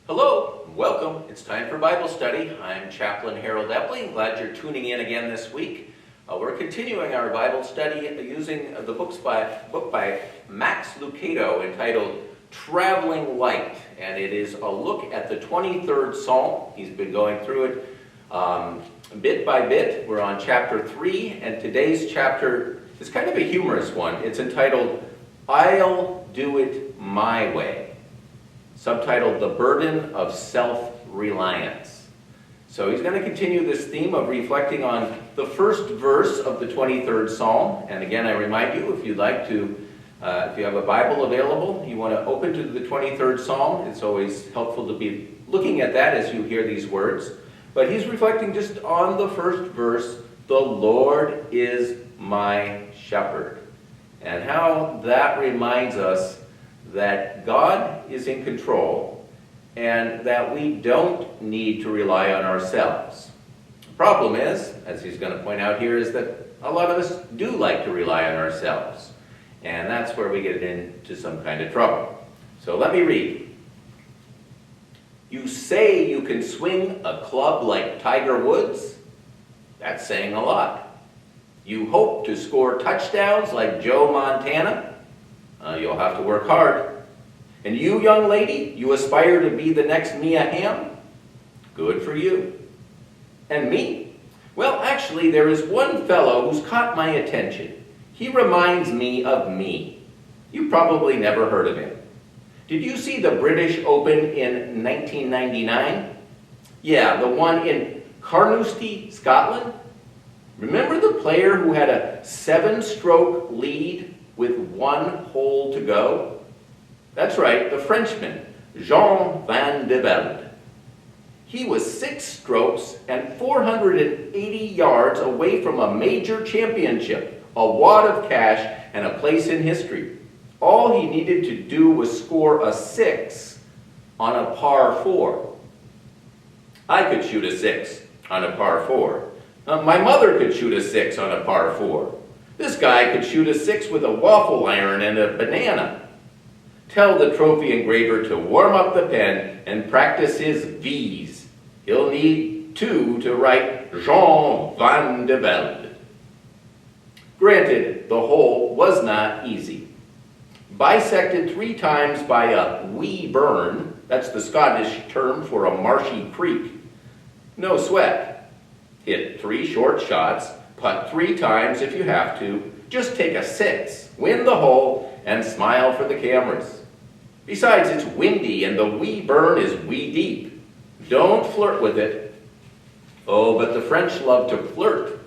Hello, welcome. It's time for Bible study. I'm Chaplain Harold Epley. Glad you're tuning in again this week. We're continuing our Bible study using the book by Max Lucado entitled Traveling Light, and it is a look at the 23rd Psalm. He's been going through it bit by bit. We're on chapter 3, and today's chapter is kind of a humorous one. It's entitled, I'll Do It My Way. Subtitled, The Burden of Self-Reliance. So he's going to continue this theme of reflecting on the first verse of the 23rd Psalm. And again, I remind you, if you'd like to, if you have a Bible available, you want to open to the 23rd Psalm. It's always helpful to be looking at that as you hear these words. But he's reflecting just on the first verse, the Lord is my shepherd. And how that reminds us that God is in control and that we don't need to rely on ourselves. The problem is, as he's going to point out here, is that a lot of us do like to rely on ourselves. And that's where we get into some kind of trouble. So let me read. You say you can swing a club like Tiger Woods? That's saying a lot. You hope to score touchdowns like Joe Montana? You'll have to work hard. And you, young lady, you aspire to be the next Mia Hamm? Good for you. And me? Well, actually, there is one fellow who's caught my attention. He reminds me of me. You probably never heard of him. Did you see the British Open in 1999? Yeah, the one in Carnoustie, Scotland? Remember the player who had a 7-stroke lead with one hole to go? That's right, the Frenchman, Jean Van de Velde. He was 6 strokes and 480 yards away from a major championship, a wad of cash, and a place in history. All he needed to do was score a 6 on a par 4. I could shoot a 6 on a par 4. My mother could shoot a 6 on a par 4. This guy could shoot a 6 with a waffle iron and a banana. Tell the trophy engraver to warm up the pen and practice his V's. He'll need 2 to write Jean Van de Velde. Granted, the hole was not easy. Bisected 3 times by a wee burn, that's the Scottish term for a marshy creek. No sweat. Hit 3 short shots, putt 3 times if you have to, just take a 6, win the hole, and smile for the cameras. Besides, it's windy and the wee burn is wee deep. Don't flirt with it. Oh, but the French love to flirt.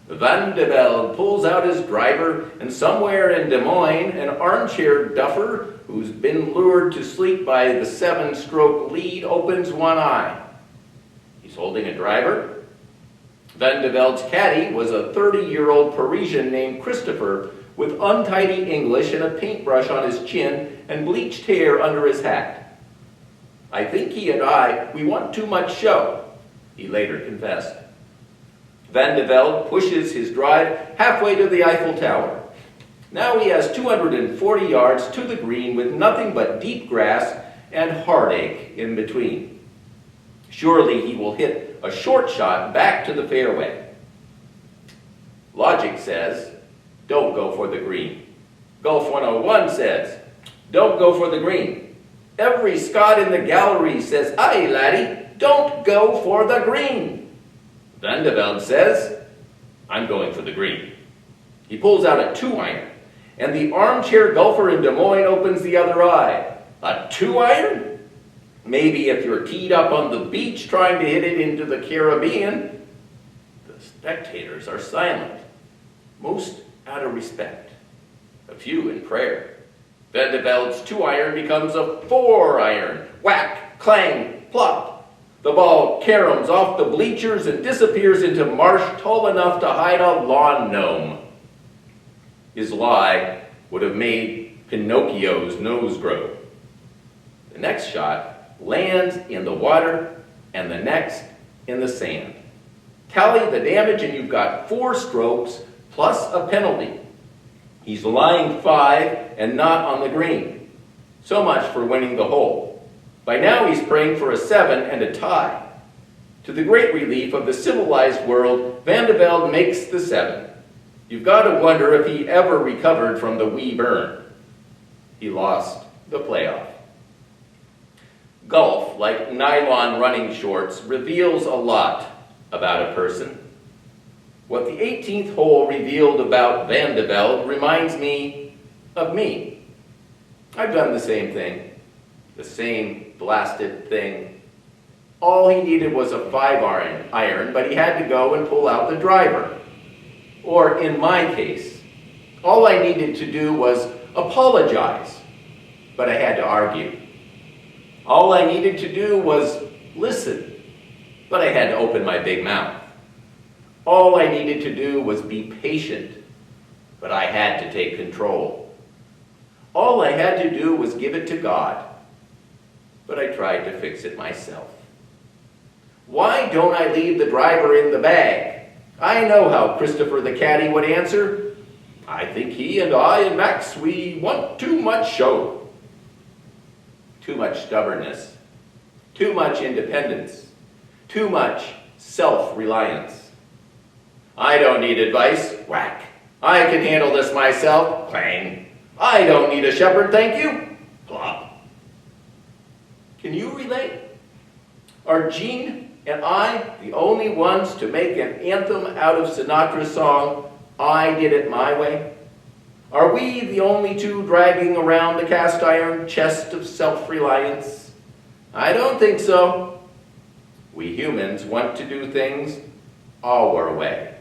Van de Velde pulls out his driver, and somewhere in Des Moines, an armchair duffer who's been lured to sleep by the 7-stroke lead opens one eye. He's holding a driver. Van de Velde's caddy was a 30-year-old Parisian named Christopher with untidy English and a paintbrush on his chin and bleached hair under his hat. I think he and we want too much show, he later confessed. Van de Velde pushes his drive halfway to the Eiffel Tower. Now he has 240 yards to the green with nothing but deep grass and heartache in between. Surely he will hit a short shot back to the fairway. Logic says, don't go for the green. Golf 101 says, don't go for the green. Every Scot in the gallery says, aye, laddie, don't go for the green. Van de Velde says, I'm going for the green. He pulls out a 2-iron, and the armchair golfer in Des Moines opens the other eye. A 2-iron? Maybe if you're teed up on the beach trying to hit it into the Caribbean. The spectators are silent, most out of respect, a few in prayer. Van de Velde's 2-iron becomes a 4-iron. Whack, clang, plop. The ball caroms off the bleachers and disappears into marsh tall enough to hide a lawn gnome. His lie would have made Pinocchio's nose grow. The next shot lands in the water, and the next in the sand. Tally the damage and you've got 4 strokes plus a penalty. He's lying 5 and not on the green. So much for winning the hole. By now he's praying for a 7 and a tie. To the great relief of the civilized world, Van de Velde makes the 7. You've got to wonder if he ever recovered from the wee burn. He lost the playoff. Golf, like nylon running shorts, reveals a lot about a person. What the 18th hole revealed about Van de Velde reminds me of me. I've done the same thing, the same blasted thing. All he needed was a 5-iron, but he had to go and pull out the driver. Or in my case, all I needed to do was apologize, but I had to argue. All I needed to do was listen, but I had to open my big mouth. All I needed to do was be patient, but I had to take control. All I had to do was give it to God, but I tried to fix it myself. Why don't I leave the driver in the bag? I know how Christopher the caddy would answer. I think he and I and Max, we want too much show. Too much stubbornness, too much independence, too much self-reliance. I don't need advice, whack. I can handle this myself, clang. I don't need a shepherd, thank you, plop. Can you relate? Are Jean and I the only ones to make an anthem out of Sinatra's song, I Did It My Way? Are we the only two dragging around the cast-iron chest of self-reliance? I don't think so. We humans want to do things our way.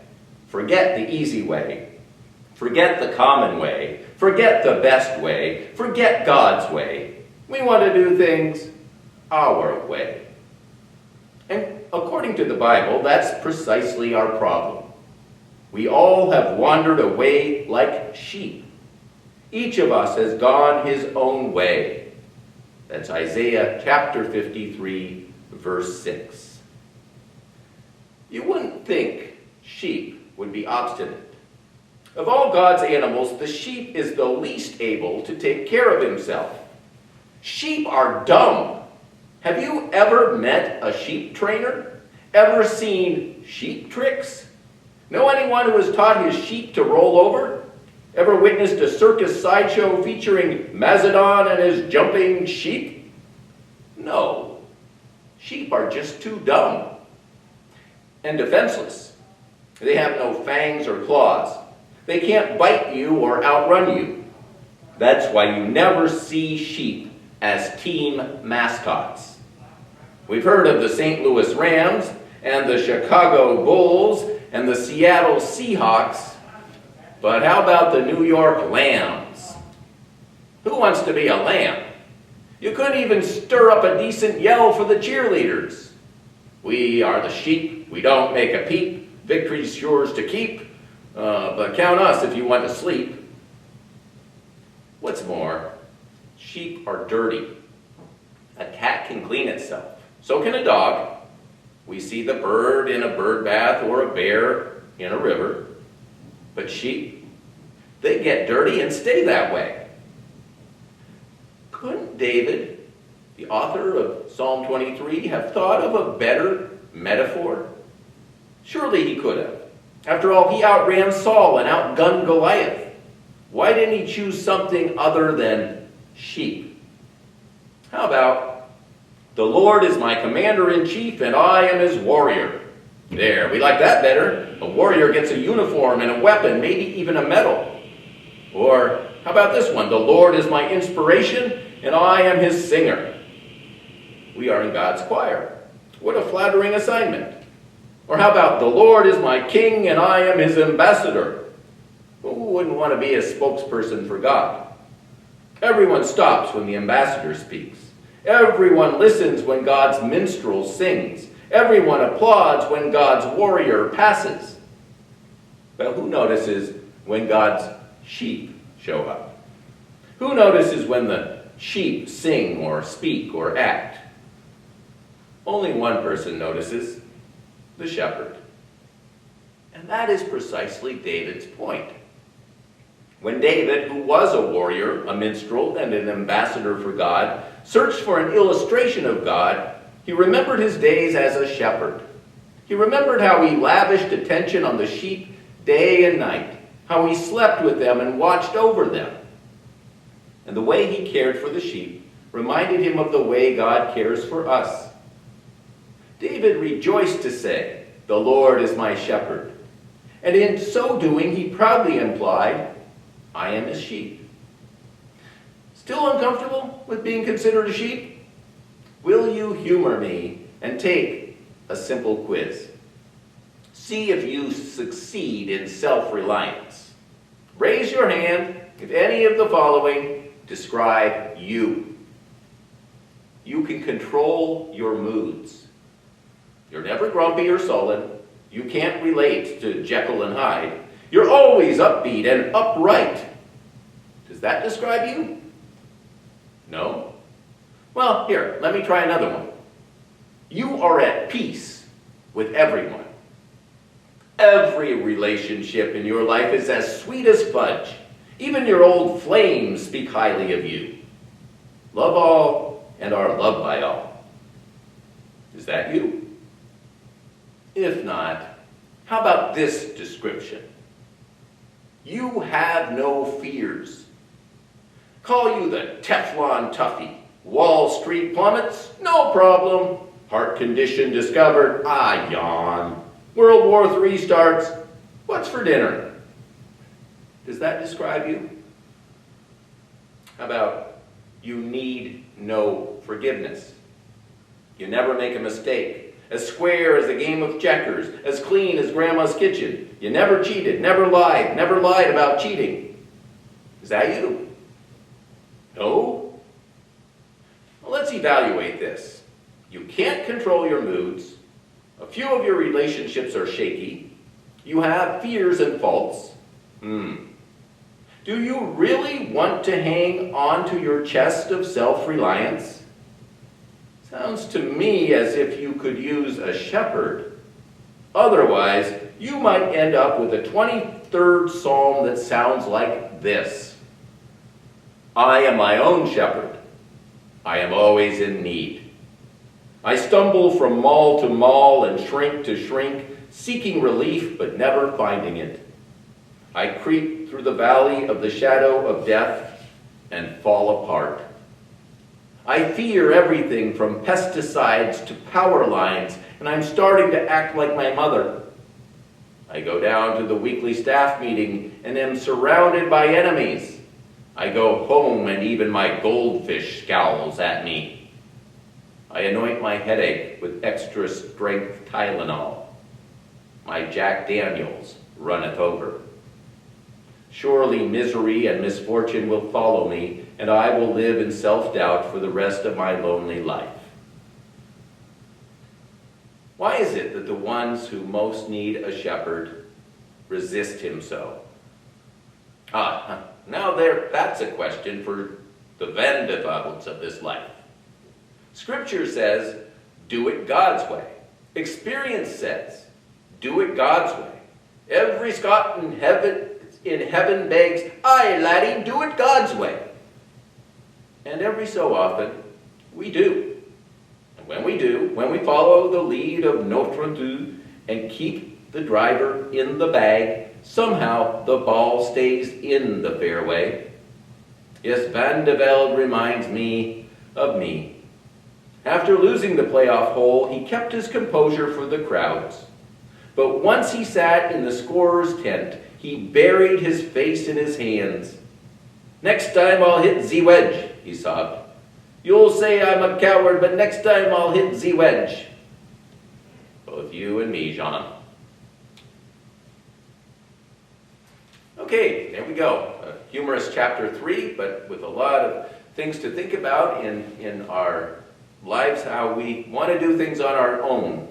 Forget the easy way. Forget the common way. Forget the best way. Forget God's way. We want to do things our way. And according to the Bible, that's precisely our problem. We all have wandered away like sheep. Each of us has gone his own way. That's Isaiah chapter 53, verse 6. You wouldn't think sheep would be obstinate. Of all God's animals, the sheep is the least able to take care of himself. Sheep are dumb. Have you ever met a sheep trainer? Ever seen sheep tricks? Know anyone who has taught his sheep to roll over? Ever witnessed a circus sideshow featuring Mazadon and his jumping sheep? No. Sheep are just too dumb and defenseless. They have no fangs or claws. They can't bite you or outrun you. That's why you never see sheep as team mascots. We've heard of the St. Louis Rams and the Chicago Bulls and the Seattle Seahawks, but how about the New York Lambs? Who wants to be a lamb? You couldn't even stir up a decent yell for the cheerleaders. We are the sheep, we don't make a peep, victory's yours to keep, but count us if you want to sleep. What's more, sheep are dirty. A cat can clean itself, so can a dog. We see the bird in a bird bath or a bear in a river. But sheep, they get dirty and stay that way. Couldn't David, the author of Psalm 23, have thought of a better metaphor? Surely he could have. After all, he outran Saul and outgunned Goliath. Why didn't he choose something other than sheep? How about, the Lord is my commander-in-chief and I am his warrior. There, we like that better. A warrior gets a uniform and a weapon, maybe even a medal. Or, how about this one? The Lord is my inspiration and I am his singer. We are in God's choir. What a flattering assignment. Or how about, the Lord is my king and I am his ambassador. Who wouldn't want to be a spokesperson for God? Everyone stops when the ambassador speaks. Everyone listens when God's minstrel sings. Everyone applauds when God's warrior passes. But who notices when God's sheep show up? Who notices when the sheep sing or speak or act? Only one person notices, the shepherd. And that is precisely David's point. When David, who was a warrior, a minstrel, and an ambassador for God, searched for an illustration of God, he remembered his days as a shepherd. He remembered how he lavished attention on the sheep day and night, how he slept with them and watched over them. And the way he cared for the sheep reminded him of the way God cares for us. David rejoiced to say, "The Lord is my shepherd." And in so doing, he proudly implied, "I am his sheep." Still uncomfortable with being considered a sheep? Will you humor me and take a simple quiz? See if you succeed in self-reliance. Raise your hand if any of the following describe you. You can control your moods. You're never grumpy or sullen. You can't relate to Jekyll and Hyde. You're always upbeat and upright. Does that describe you? No? Well, here, let me try another one. You are at peace with everyone. Every relationship in your life is as sweet as fudge. Even your old flames speak highly of you. Love all and are loved by all. Is that you? If not, how about this description? You have no fears. Call you the Teflon toughie. Wall Street plummets? No problem. Heart condition discovered? Ah, yawn. World War III starts? What's for dinner? Does that describe you? How about you need no forgiveness? You never make a mistake. As square as a game of checkers, as clean as Grandma's kitchen. You never cheated, never lied about cheating. Is that you? No? Well, let's evaluate this. You can't control your moods. A few of your relationships are shaky. You have fears and faults. Do you really want to hang on to your chest of self-reliance? Sounds to me as if you could use a shepherd. Otherwise, you might end up with a 23rd Psalm that sounds like this. I am my own shepherd. I am always in need. I stumble from mall to mall and shrink to shrink, seeking relief but never finding it. I creep through the valley of the shadow of death and fall apart. I fear everything from pesticides to power lines, and I'm starting to act like my mother. I go down to the weekly staff meeting and am surrounded by enemies. I go home and even my goldfish scowls at me. I anoint my headache with extra strength Tylenol. My Jack Daniels runneth over. Surely misery and misfortune will follow me, and I will live in self-doubt for the rest of my lonely life. Why is it that the ones who most need a shepherd resist him so? That's a question for the Wendevogels of this life. Scripture says, do it God's way. Experience says, do it God's way. Every Scot in heaven begs, aye, laddie, do it God's way. And every so often, we do. And when we do, when we follow the lead of Notre Dame and keep the driver in the bag, somehow the ball stays in the fairway. Yes, Van de Velde reminds me of me. After losing the playoff hole, he kept his composure for the crowds. But once he sat in the scorer's tent, he buried his face in his hands. Next time I'll hit Z-wedge, he sobbed. You'll say I'm a coward, but next time I'll hit Z-wedge. Both you and me, Jean. Okay, there we go. A humorous chapter 3, but with a lot of things to think about in our lives, how we want to do things on our own.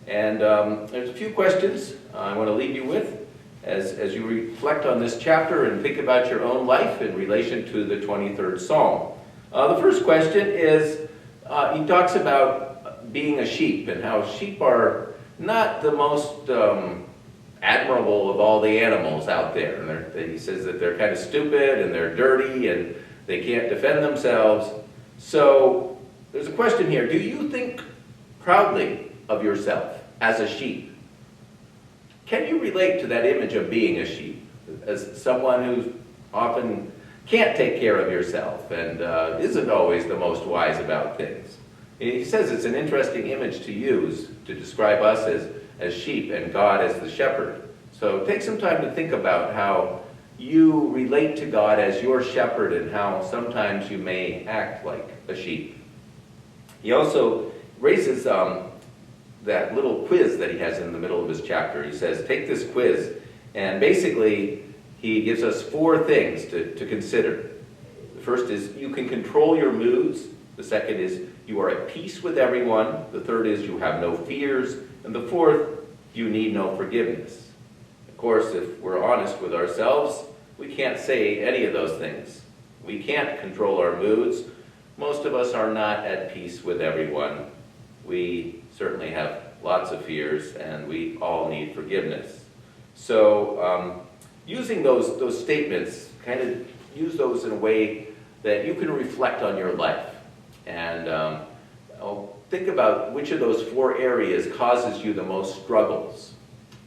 And there's a few questions I want to leave you with as you reflect on this chapter and think about your own life in relation to the 23rd Psalm. The first question is, he talks about being a sheep and how sheep are not the most admirable of all the animals out there. And he says that they're kind of stupid and they're dirty and they can't defend themselves. So there's a question here. Do you think proudly of yourself as a sheep? Can you relate to that image of being a sheep as someone who often can't take care of yourself and isn't always the most wise about things? He says it's an interesting image to use to describe us as sheep and God as the shepherd. So take some time to think about how you relate to God as your shepherd and how sometimes you may act like a sheep. He also raises that little quiz that he has in the middle of his chapter. He says, take this quiz, and basically he gives us 4 things to consider. The first is you can control your moods. The second is you are at peace with everyone. The third is you have no fears. And the fourth, you need no forgiveness. Of course, if we're honest with ourselves, we can't say any of those things. We can't control our moods. Most of us are not at peace with everyone. We certainly have lots of fears, and we all need forgiveness. So using those statements, kind of use those in a way that you can reflect on your life. And think about which of those 4 areas causes you the most struggles.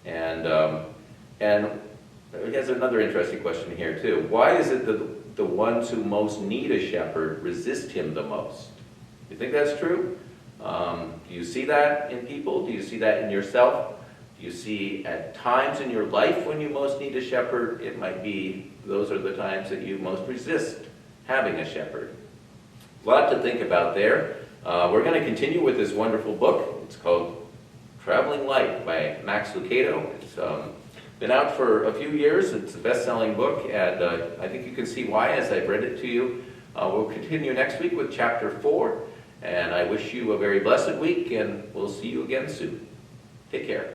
And he has another interesting question here too. Why is it that the ones who most need a shepherd resist him the most? You think that's true? Do you see that in people? Do you see that in yourself? Do you see at times in your life when you most need a shepherd? It might be those are the times that you most resist having a shepherd. A lot to think about there. We're going to continue with this wonderful book. It's called Traveling Light by Max Lucado. It's been out for a few years. It's a best-selling book, and I think you can see why as I've read it to you. We'll continue next week with chapter 4, and I wish you a very blessed week, and we'll see you again soon. Take care.